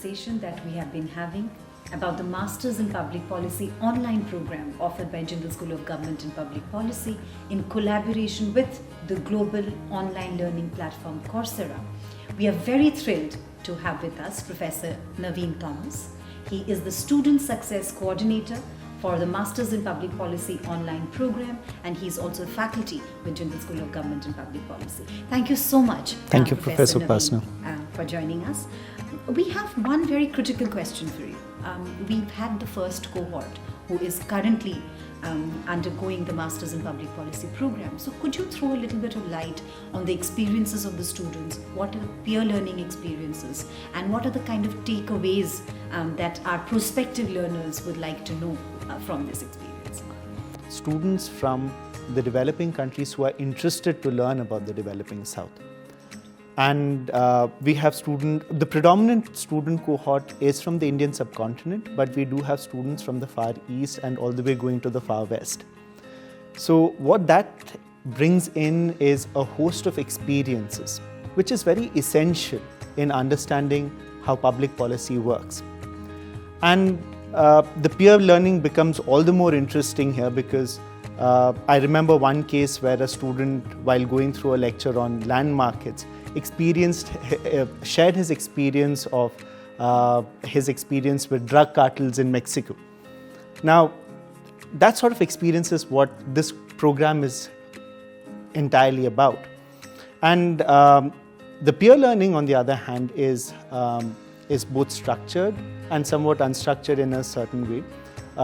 conversation that we have been having about the Masters in Public Policy online program offered by Jindal School of Government and Public Policy in collaboration with the global online learning platform Coursera. We are very thrilled to have with us Professor Naveen Thomas. He is the Student Success Coordinator for the Masters in Public Policy online program, and he's also faculty with Jindal School of Government and Public Policy. Thank you so much. Thank you, Professor Upasana, for joining us. We have one very critical question for you. We've had the first cohort who is currently undergoing the Masters in Public Policy program. So could you throw a little bit of light on the experiences of the students? What are peer learning experiences? And what are the kind of takeaways that our prospective learners would like to know from this experience? Students from the developing countries who are interested to learn about the developing South. And we have the predominant student cohort is from the Indian subcontinent, but we do have students from the Far East and all the way going to the Far West. So what that brings in is a host of experiences, which is very essential in understanding how public policy works. And the peer learning becomes all the more interesting here because I remember one case where a student, while going through a lecture on land markets, shared his experience of his experience with drug cartels in Mexico. Now, that sort of experience is what this program is entirely about. And the peer learning, on the other hand, is both structured and somewhat unstructured in a certain way.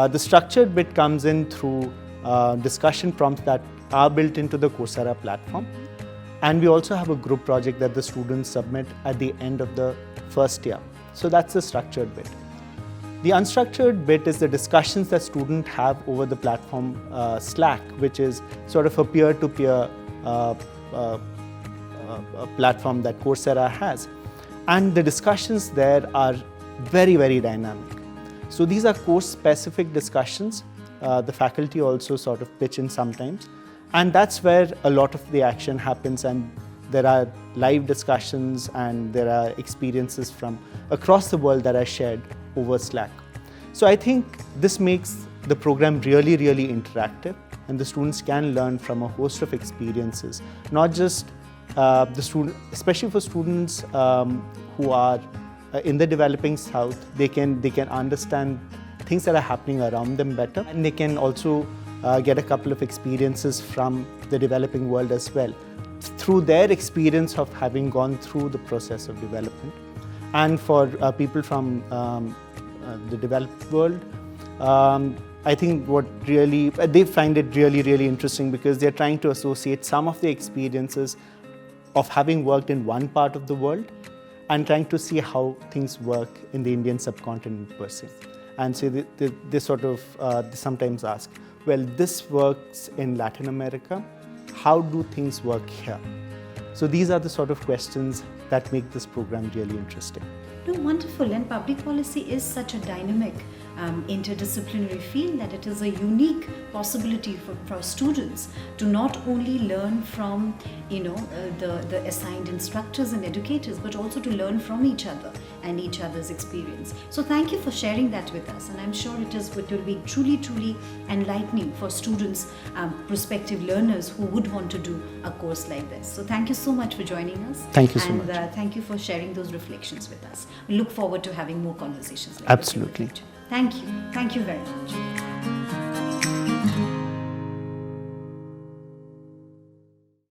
The structured bit comes in through discussion prompts that are built into the Coursera platform. And we also have a group project that the students submit at the end of the first year. So that's the structured bit. The unstructured bit is the discussions that students have over the platform Slack, which is sort of a peer-to-peer platform that Coursera has. And the discussions there are very, very dynamic. So these are course-specific discussions. The faculty also sort of pitch in sometimes. And that's where a lot of the action happens, and there are live discussions and there are experiences from across the world that are shared over Slack. So I think this makes the program really, really interactive, and the students can learn from a host of experiences, not just especially for students who are in the developing South. They can understand things that are happening around them better, and they can also get a couple of experiences from the developing world as well, through their experience of having gone through the process of development. And for people from the developed world, I think they find it really, really interesting because they're trying to associate some of the experiences of having worked in one part of the world and trying to see how things work in the Indian subcontinent per se. And so they sometimes ask, well, this works in Latin America. How do things work here? So these are the sort of questions that make this program really interesting. No, wonderful. And public policy is such a dynamic interdisciplinary field that it is a unique possibility for students to not only learn from the assigned instructors and educators, but also to learn from each other and each other's experience. So thank you for sharing that with us, and I'm sure it will be truly, truly enlightening for students, prospective learners who would want to do a course like this. So thank you so much for joining us. Thank you so much. And thank you for sharing those reflections with us. We look forward to having more conversations like Absolutely. this in the future. Thank you. Thank you very much.